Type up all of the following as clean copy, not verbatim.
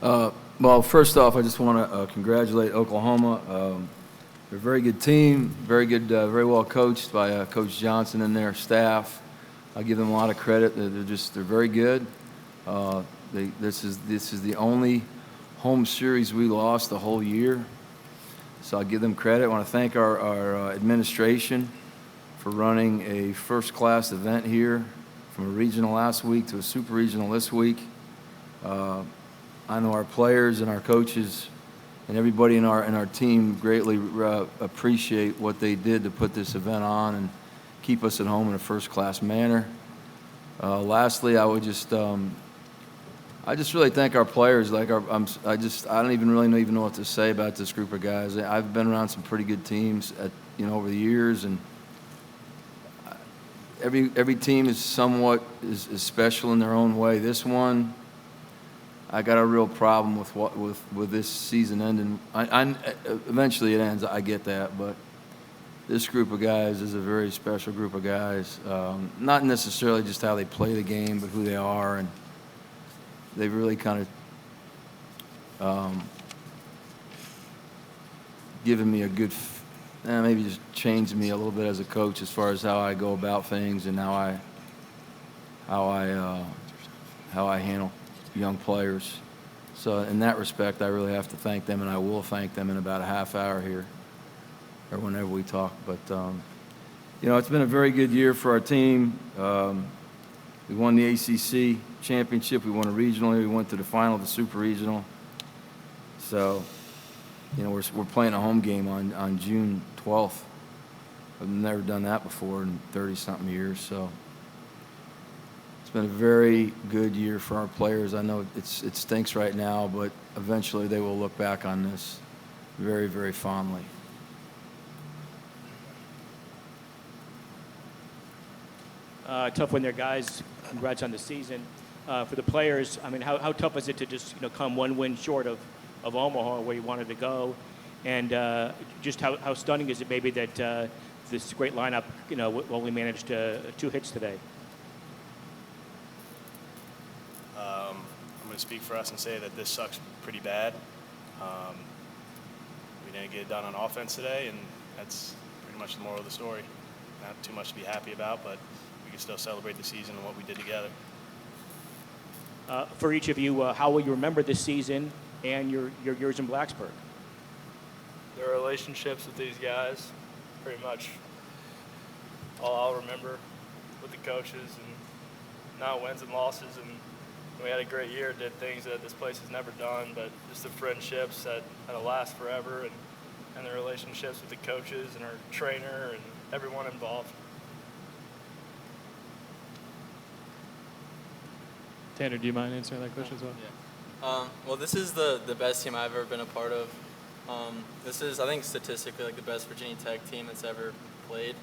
Well, first off, I just want to congratulate Oklahoma. They're a very good team, very good, very well coached by Coach Johnson and their staff. I give them a lot of credit. They're very good. This is the only home series we lost the whole year, so I give them credit. I want to thank our administration for running a first-class event here, from a regional last week to a super regional this week. I know our players and our coaches and everybody in our team greatly appreciate what they did to put this event on and keep us at home in a first-class manner. Lastly, I just really thank our players. I don't even really know what to say about this group of guys. I've been around some pretty good teams over the years, and every team is somewhat is special in their own way. This one, I got a real problem with this season ending. Eventually it ends. I get that, but this group of guys is a very special group of guys. Not necessarily just how they play the game, but who they are, and they've really kind of given me a good, maybe just changed me a little bit as a coach as far as how I go about things and how I handle young players. So in that respect, I really have to thank them, and I will thank them in about a half hour here or whenever we talk. But, it's been a very good year for our team. We won the ACC championship. We won a regional. We went to the final of the super regional. So, we're playing a home game on June 12th. I've never done that before in 30-something years. So it's been a very good year for our players. I know it stinks right now, but eventually they will look back on this very, very fondly. Tough win there, guys. Congrats on the season. For the players, I mean, how tough is it to just come one win short of Omaha, where you wanted to go, and just how stunning is it maybe that this great lineup, only managed 2 hits today? I'm going to speak for us and say that this sucks pretty bad. We didn't get it done on offense today, and that's pretty much the moral of the story. Not too much to be happy about, but we can still celebrate the season and what we did together. For each of you, how will you remember this season and your years in Blacksburg? The relationships with these guys, pretty much all I'll remember with the coaches, and not wins and losses. And we had a great year, did things that this place has never done, but just the friendships that'll last forever, and the relationships with the coaches and our trainer and everyone involved. Tanner, do you mind answering that question as well? Yeah. Well, this is the best team I've ever been a part of. This is, I think, statistically the best Virginia Tech team that's ever played.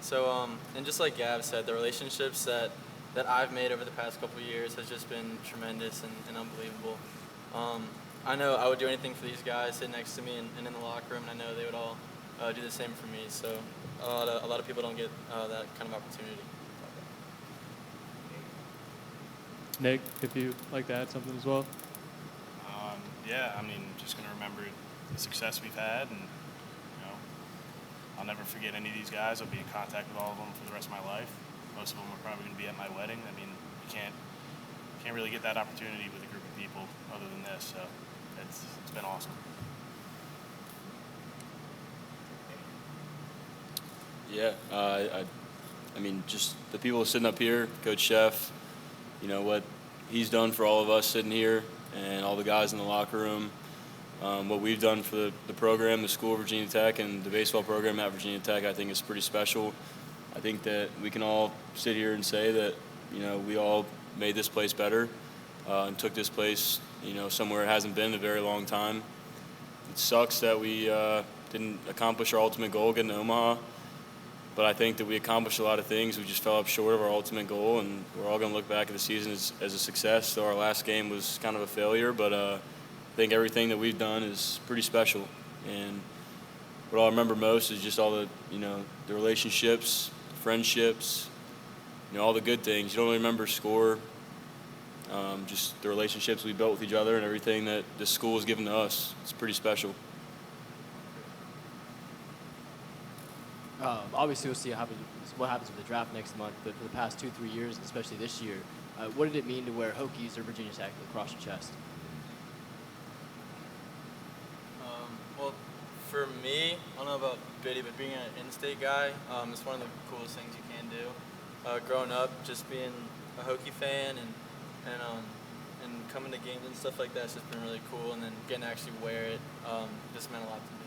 So, and just like Gav said, the relationships that I've made over the past couple of years has just been tremendous and unbelievable. I know I would do anything for these guys sitting next to me and in the locker room, and I know they would all do the same for me. So a lot of people don't get that kind of opportunity. Nick, if you'd like to add something as well. Yeah, I mean, just going to remember the success we've had, and I'll never forget any of these guys. I'll be in contact with all of them for the rest of my life. Most of them are probably going to be at my wedding. I mean, you can't really get that opportunity with a group of people other than this. So it's been awesome. Yeah, I mean, just the people sitting up here, Coach Chef, what he's done for all of us sitting here and all the guys in the locker room, what we've done for the program, the school of Virginia Tech, and the baseball program at Virginia Tech, I think is pretty special. I think that we can all sit here and say that, we all made this place better and took this place, somewhere it hasn't been in a very long time. It sucks that we didn't accomplish our ultimate goal, getting to Omaha. But I think that we accomplished a lot of things. We just fell up short of our ultimate goal, and we're all going to look back at the season as a success. So our last game was kind of a failure, but I think everything that we've done is pretty special. And what I'll remember most is just all the, the relationships, friendships, all the good things. You don't really remember score. just the relationships we built with each other and everything that this school has given to us. It's pretty special. Obviously, we'll see what happens with the draft next month, but for the past 2-3 years, and especially this year, what did it mean to wear Hokies or Virginia Tech across your chest? Well, for me, I don't know about Biddy, but being an in-state guy, it's one of the coolest things you can do. Growing up, just being a Hokie fan and coming to games and stuff like that, it's just been really cool. And then getting to actually wear it just meant a lot to me.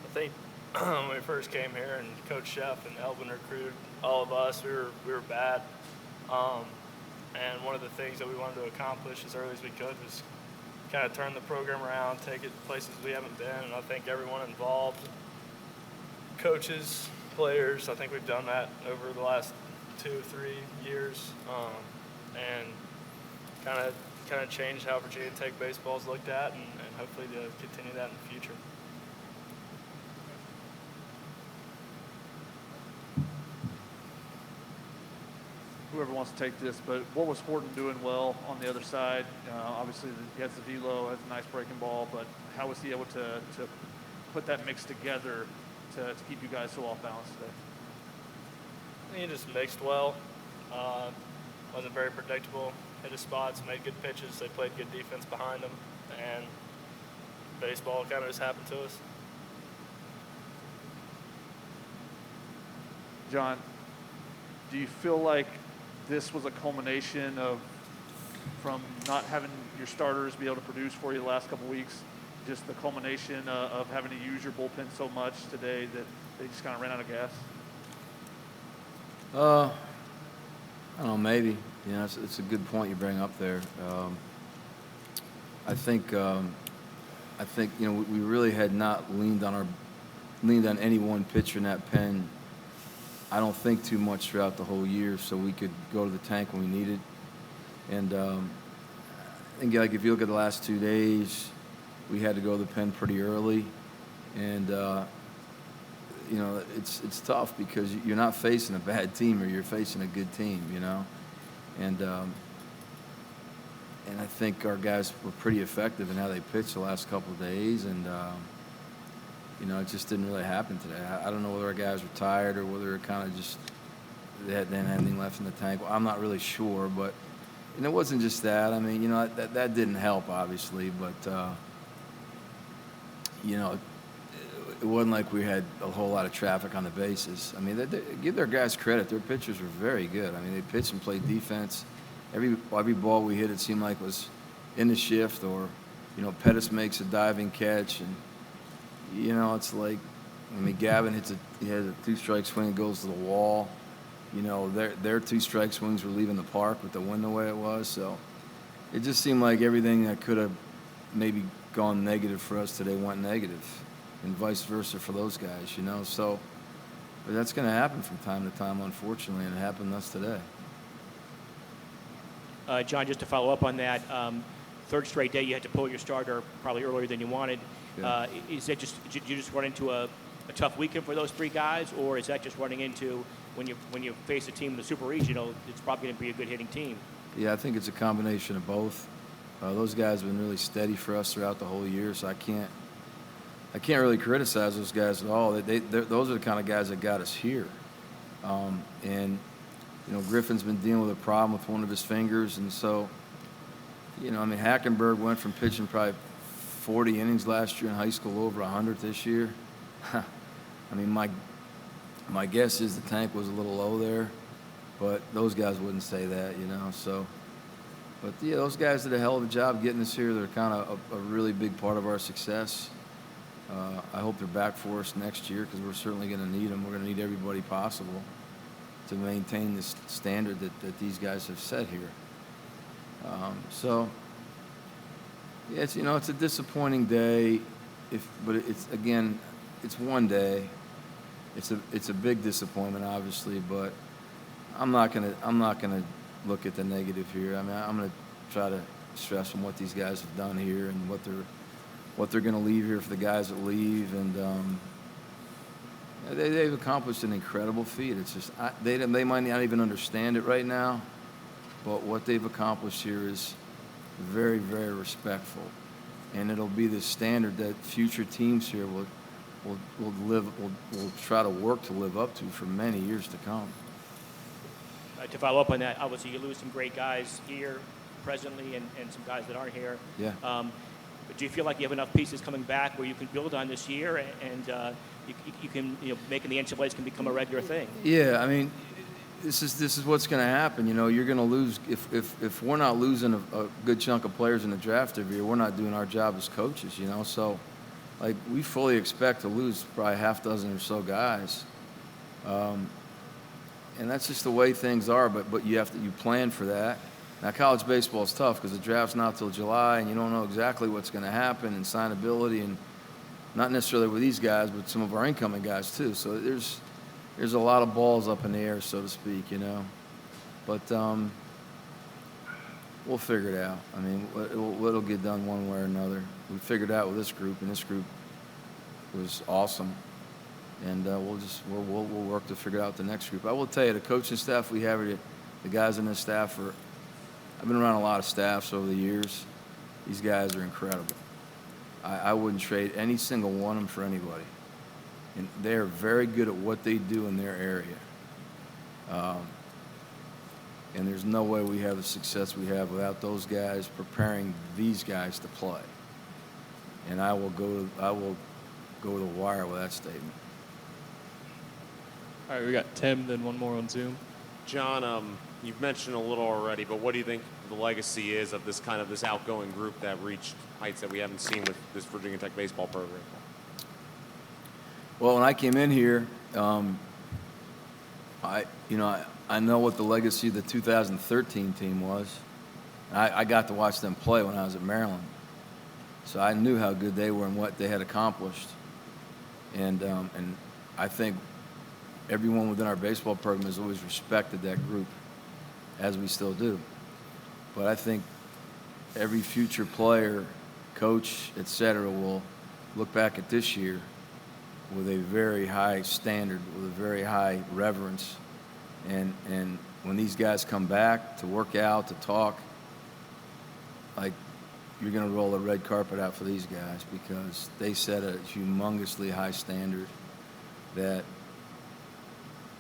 I think when we first came here and Coach Chef and Elvin recruited all of us, we were bad. And one of the things that we wanted to accomplish as early as we could was kind of turn the program around, take it places we haven't been. And I think everyone involved, coaches, players, I think we've done that over the last 2-3 years, and kind of changed how Virginia Tech baseball is looked at, and hopefully to continue that in the future. Whoever wants to take this, but what was Horton doing well on the other side? Obviously, he has the velo, has a nice breaking ball, but how was he able to put that mix together to keep you guys so off balance today? He just mixed well. Wasn't very predictable. Hit his spots, made good pitches. They played good defense behind him, and baseball kind of just happened to us. John, do you feel like this was a culmination from not having your starters be able to produce for you the last couple of weeks, just the culmination of having to use your bullpen so much today that they just kind of ran out of gas? I don't know, maybe. You know, it's a good point you bring up there. I think you know, we really had not leaned on any one pitcher in that pen. I don't think too much throughout the whole year, so we could go to the tank when we needed. And I think, like, if you look at the last 2 days, we had to go to the pen pretty early, and you know, it's tough because you're not facing a bad team, or you're facing a good team, you know. And I think our guys were pretty effective in how they pitched the last couple of days, and you know, it just didn't really happen today. I don't know whether our guys were tired or whether it kind of just they didn't have anything left in the tank. Well, I'm not really sure, but and it wasn't just that. I mean, you know, that didn't help, obviously, but you know, it wasn't like we had a whole lot of traffic on the bases. I mean, they give their guys credit. Their pitchers were very good. I mean, they pitched and played defense. Every ball we hit, it seemed like was in the shift, or, you know, Pettis makes a diving catch, and, you know, it's like, I mean, Gavin has a two-strike swing and goes to the wall. You know, their two-strike swings were leaving the park with the wind the way it was. So it just seemed like everything that could have maybe gone negative for us today went negative, and vice versa for those guys, you know. So, but that's going to happen from time to time, unfortunately, and it happened to us today. John, just to follow up on that, third straight day you had to pull your starter probably earlier than you wanted. Yeah. Is that just, did you just run into a tough weekend for those three guys, or is that just running into when you face a team in the Super Regional, it's probably going to be a good hitting team? Yeah, I think it's a combination of both. Those guys have been really steady for us throughout the whole year, so I can't really criticize those guys at all. Those are the kind of guys that got us here. And, you know, Griffin's been dealing with a problem with one of his fingers, and so, you know, I mean, Hackenberg went from pitching probably 40 innings last year in high school, over 100 this year. I mean, my guess is the tank was a little low there, but those guys wouldn't say that, you know. So, but yeah, those guys did a hell of a job getting us here. They're kind of a really big part of our success. I hope they're back for us next year, because we're certainly going to need them. We're going to need everybody possible to maintain this standard that these guys have set here. So, yeah, it's, you know, it's a disappointing day, but it's, again, it's one day. It's a big disappointment, obviously, but I'm not gonna look at the negative here. I mean, I'm gonna try to stress on what these guys have done here and what they're gonna leave here for the guys that leave, and they've accomplished an incredible feat. It's just they might not even understand it right now, but what they've accomplished here is very, very respectful. And it'll be the standard that future teams here will try to work to live up to for many years to come. To follow up on that, obviously you lose some great guys here presently and some guys that aren't here. Yeah. But do you feel like you have enough pieces coming back where you can build on this year and you can, making the NCAAs can become a regular thing? Yeah, I mean, this is what's going to happen. You're going to lose if we're not losing a good chunk of players in the draft every year. We're not doing our job as coaches. So like we fully expect to lose probably half dozen or so guys. And that's just the way things are, but you plan for that. Now, college baseball is tough because the draft's not till July, and you don't know exactly what's going to happen and signability, and not necessarily with these guys, but some of our incoming guys too. So there's a lot of balls up in the air, so to speak, But we'll figure it out. I mean, it'll get done one way or another. We figured it out with this group, and this group was awesome. And we'll work to figure out the next group. I will tell you, the coaching staff we have here, the guys in this staff I've been around a lot of staffs over the years. These guys are incredible. I wouldn't trade any single one of them for anybody. And they're very good at what they do in their area. And there's no way we have the success we have without those guys preparing these guys to play. And I will go to the wire with that statement. All right, we got Tim, then one more on Zoom. John, you've mentioned a little already, but what do you think the legacy is of this outgoing group that reached heights that we haven't seen with this Virginia Tech baseball program? Well, when I came in here, I know what the legacy of the 2013 team was. I got to watch them play when I was at Maryland, so I knew how good they were and what they had accomplished. And I think everyone within our baseball program has always respected that group, as we still do. But I think every future player, coach, et cetera, will look back at this year with a very high standard, with a very high reverence. And when these guys come back to work out, to talk, like, you're going to roll a red carpet out for these guys because they set a humongously high standard that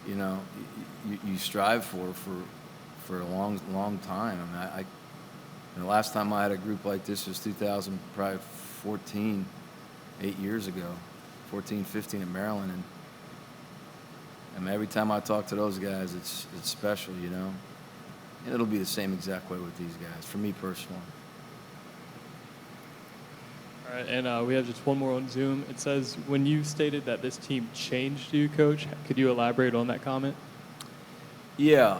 you strive for a long time. I mean, the last time I had a group like this was 2014, 8 years ago, 14, 15 in Maryland, and I mean, every time I talk to those guys, it's special, and it'll be the same exact way with these guys, for me personally. All right, and we have just one more on Zoom. It says, when you stated that this team changed you, Coach, could you elaborate on that comment? Yeah,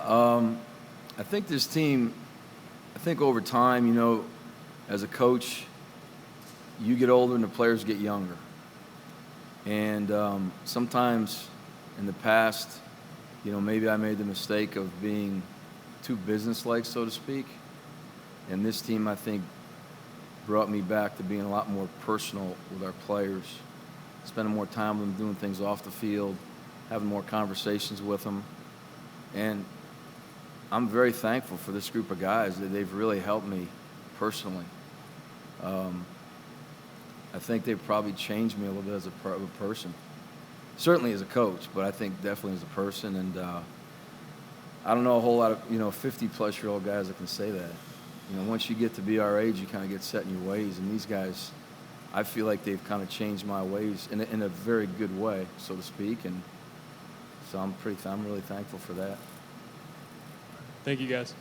I think this team, over time, as a coach, you get older and the players get younger. And sometimes in the past, maybe I made the mistake of being too businesslike, so to speak. And this team, I think, brought me back to being a lot more personal with our players, spending more time with them, doing things off the field, having more conversations with them. And I'm very thankful for this group of guys. They've really helped me personally. I think they've probably changed me a little bit as a person. Certainly as a coach, but I think definitely as a person. And I don't know a whole lot of 50-plus-year-old guys that can say that. Once you get to be our age, you kind of get set in your ways. And these guys, I feel like they've kind of changed my ways in a very good way, so to speak. And so I'm really thankful for that. Thank you, guys.